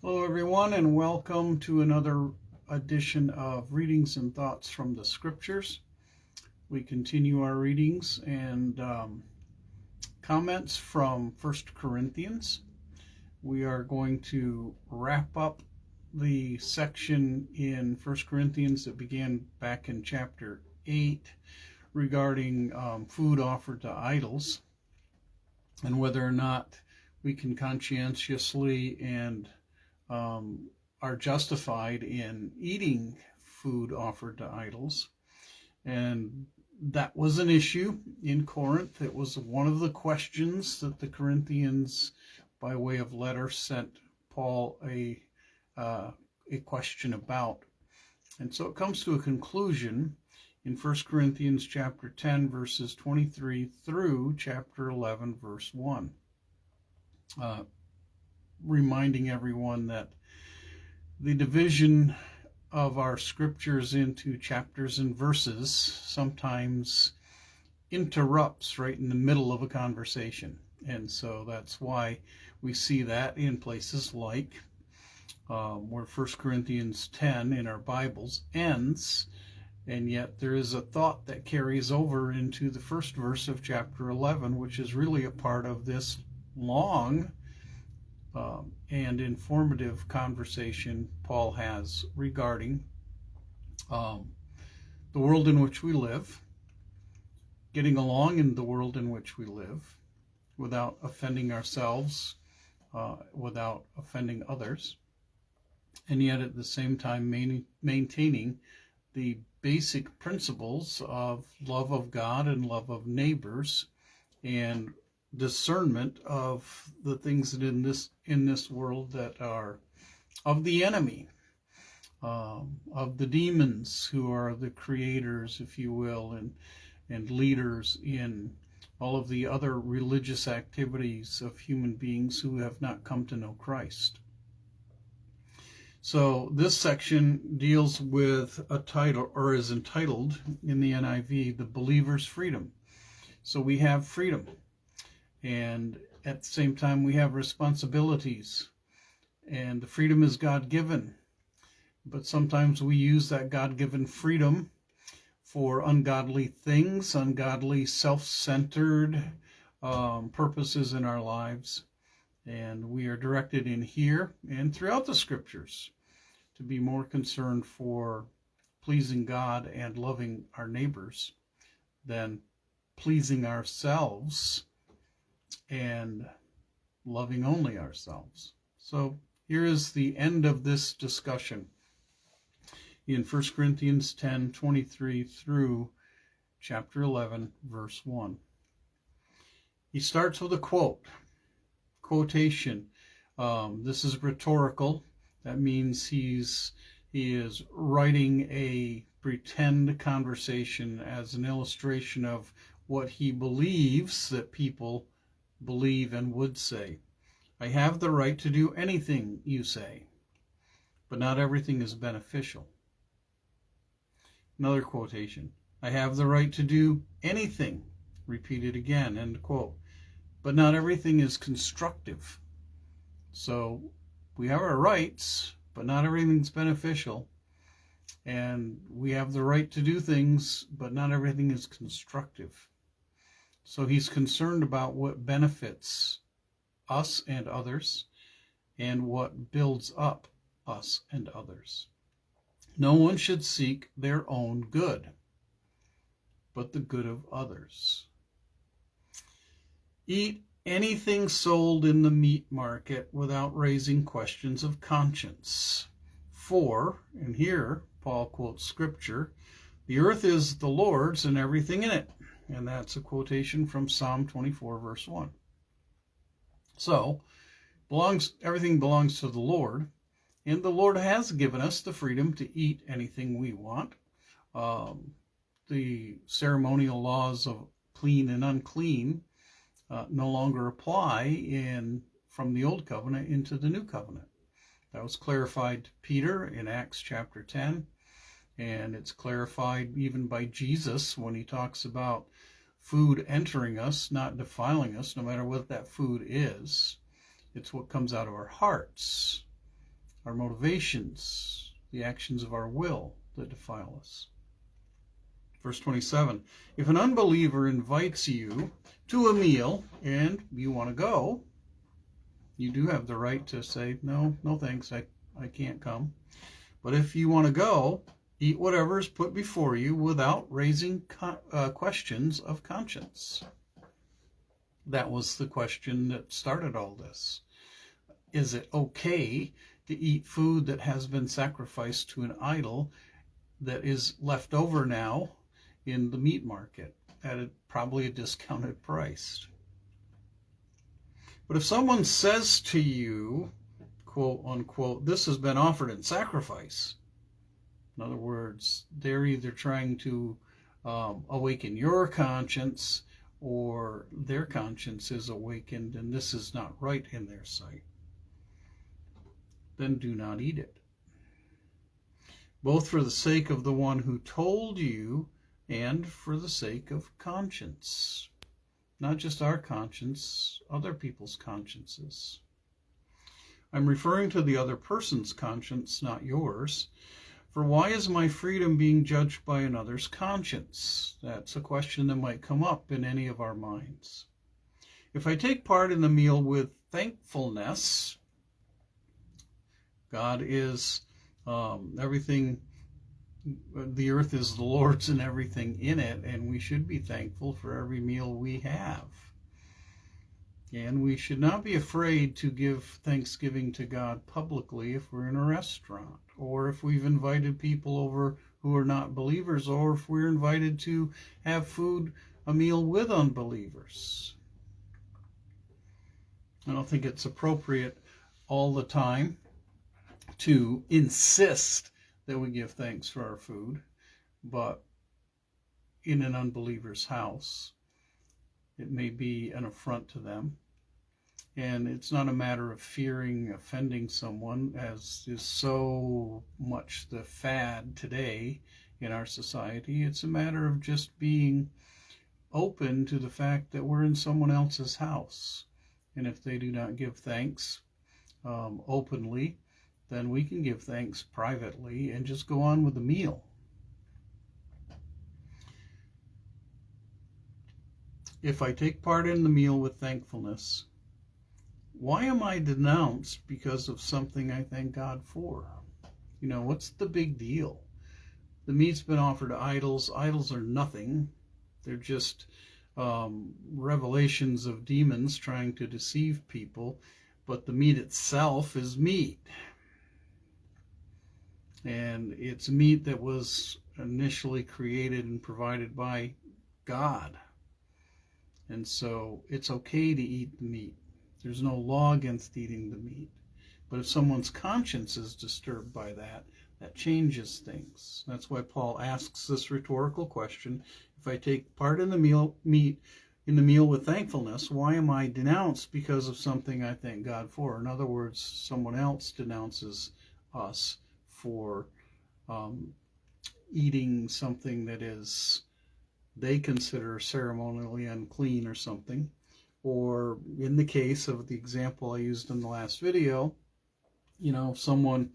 Hello, everyone, and welcome to another edition of Readings and Thoughts from the Scriptures. We continue our readings and comments from 1 Corinthians. We are going to wrap up the section in 1 Corinthians that began back in chapter 8 regarding food offered to idols and whether or not we can conscientiously and are justified in eating food offered to idols. And that was an issue in Corinth. It was one of the questions that the Corinthians, by way of letter, sent Paul a question about. And so it comes to a conclusion in 1 Corinthians chapter 10, verses 23 through chapter 11, verse 1. Reminding everyone that the division of our scriptures into chapters and verses sometimes interrupts right in the middle of a conversation. And so that's why we see that in places like where 1 Corinthians 10 in our Bibles ends, and yet there is a thought that carries over into the first verse of chapter 11, which is really a part of this long and informative conversation Paul has regarding the world in which we live, getting along in the world in which we live without offending ourselves, without offending others, and yet at the same time maintaining the basic principles of love of God and love of neighbors and discernment of the things that in this world that are of the enemy, of the demons who are the creators, if you will, and leaders in all of the other religious activities of human beings who have not come to know Christ. So this section deals with a title, or is entitled in the NIV, The Believer's Freedom. So we have freedom. And at the same time, we have responsibilities. And the freedom is God-given. But sometimes we use that God-given freedom for ungodly things, ungodly, self-centered purposes in our lives. And we are directed in here and throughout the Scriptures to be more concerned for pleasing God and loving our neighbors than pleasing ourselves and loving only ourselves. So here is the end of this discussion in 1 Corinthians 10, 23 through chapter 11, verse 1. He starts with a quotation. This is rhetorical. That means he is writing a pretend conversation as an illustration of what he believes that people believe and would say. I have the right to do anything you say, but not everything is beneficial. Another quotation. I have the right to do anything, repeated again, end quote, but not everything is constructive. So we have our rights, but not everything's beneficial. And we have the right to do things, but not everything is constructive. So he's concerned about what benefits us and others and what builds up us and others. No one should seek their own good, but the good of others. Eat anything sold in the meat market without raising questions of conscience. For, and here Paul quotes scripture, the earth is the Lord's and everything in it. And that's a quotation from Psalm 24, verse 1. So, everything belongs to the Lord, and the Lord has given us the freedom to eat anything we want. The ceremonial laws of clean and unclean no longer apply from the Old Covenant into the New Covenant. That was clarified to Peter in Acts chapter 10. And it's clarified even by Jesus when he talks about food entering us, not defiling us, no matter what that food is. It's what comes out of our hearts our motivations, the actions of our will that defile us. Verse 27, if an unbeliever invites you to a meal and you want to go, you do have the right to say, no thanks, I can't come. But if you want to go, eat whatever is put before you without raising questions of conscience. That was the question that started all this. Is it okay to eat food that has been sacrificed to an idol that is left over now in the meat market at probably a discounted price? But if someone says to you, quote unquote, this has been offered in sacrifice, in other words, they're either trying to awaken your conscience or their conscience is awakened and this is not right in their sight, then do not eat it, both for the sake of the one who told you and for the sake of conscience. Not just our conscience, other people's consciences. I'm referring to the other person's conscience, not yours. For why is my freedom being judged by another's conscience? That's a question that might come up in any of our minds. If I take part in the meal with thankfulness, God is everything, the earth is the Lord's and everything in it, and we should be thankful for every meal we have. And we should not be afraid to give thanksgiving to God publicly if we're in a restaurant, or if we've invited people over who are not believers, or if we're invited to have a meal with unbelievers. I don't think it's appropriate all the time to insist that we give thanks for our food, but in an unbeliever's house, it may be an affront to them. And it's not a matter of fearing offending someone, as is so much the fad today in our society. It's a matter of just being open to the fact that we're in someone else's house. And if they do not give thanks openly, then we can give thanks privately and just go on with the meal. If I take part in the meal with thankfulness, why am I denounced because of something I thank God for? You know, what's the big deal? The meat's been offered to idols. Idols are nothing. They're just revelations of demons trying to deceive people. But the meat itself is meat. And it's meat that was initially created and provided by God. And so it's okay to eat the meat. There's no law against eating the meat. But if someone's conscience is disturbed by that, that changes things. That's why Paul asks this rhetorical question. If I take part in the meal with thankfulness, why am I denounced because of something I thank God for? In other words, someone else denounces us for eating something that is they consider ceremonially unclean or something. Or in the case of the example I used in the last video, you know, if someone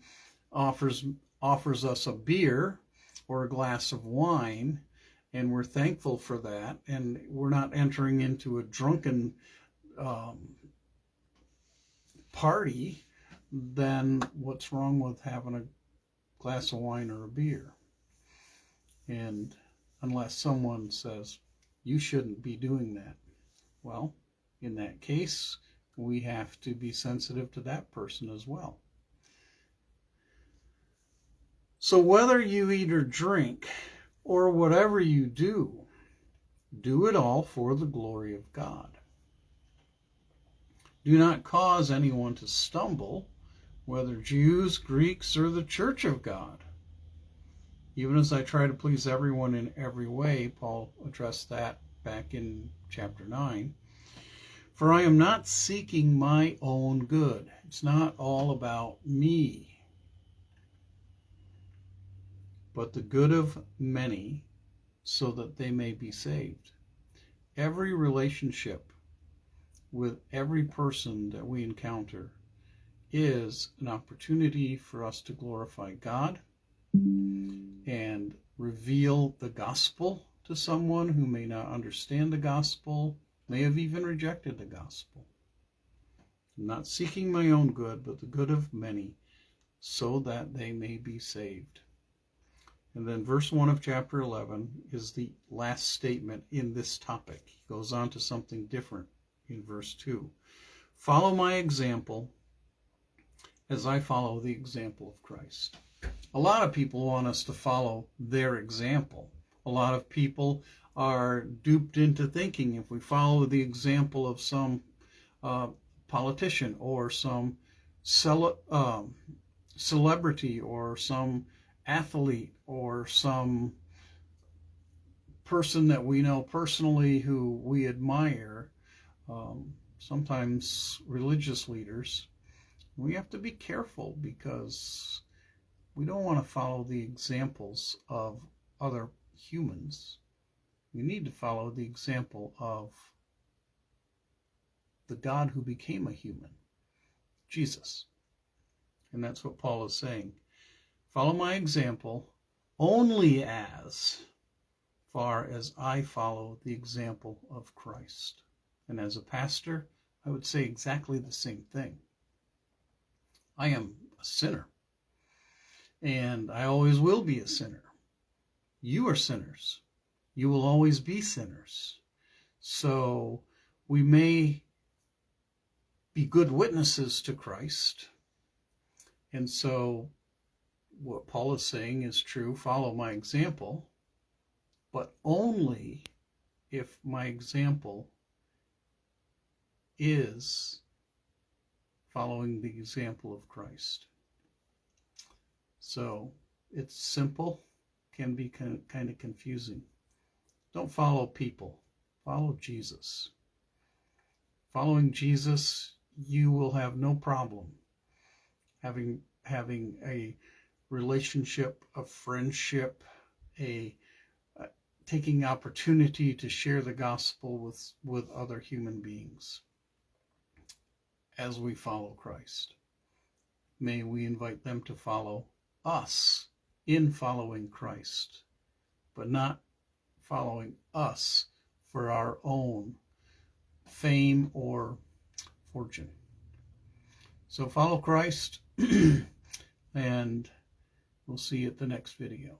offers us a beer or a glass of wine, and we're thankful for that, and we're not entering into a drunken party, then what's wrong with having a glass of wine or a beer? And unless someone says, you shouldn't be doing that, well, in that case, we have to be sensitive to that person as well. So whether you eat or drink, or whatever you do it all for the glory of God. Do not cause anyone to stumble, whether Jews, Greeks, or the church of God. Even as I try to please everyone in every way, Paul addressed that back in chapter 9. For I am not seeking my own good. It's not all about me, but the good of many, so that they may be saved. Every relationship with every person that we encounter is an opportunity for us to glorify God and reveal the gospel to someone who may not understand the gospel, may have even rejected the gospel. I'm not seeking my own good, but the good of many, so that they may be saved. And then verse 1 of chapter 11 is the last statement in this topic. He goes on to something different in verse 2. Follow my example as I follow the example of Christ. A lot of people want us to follow their example. A lot of people are duped into thinking if we follow the example of some politician or some celebrity or some athlete or some person that we know personally who we admire, sometimes religious leaders, we have to be careful because we don't want to follow the examples of other humans. We need to follow the example of the God who became a human, Jesus. And that's what Paul is saying. Follow my example only as far as I follow the example of Christ. And as a pastor, I would say exactly the same thing. I am a sinner, and I always will be a sinner. You are sinners. You will always be sinners. So we may be good witnesses to Christ. And so what Paul is saying is true. Follow my example, but only if my example is following the example of Christ. So it's simple, can be kind of confusing. Don't follow people, follow Jesus. Following Jesus, you will have no problem having a relationship, a friendship, taking opportunity to share the gospel with other human beings as we follow Christ. May we invite them to follow us in following Christ, but not following us for our own fame or fortune. So follow Christ, and we'll see you at the next video.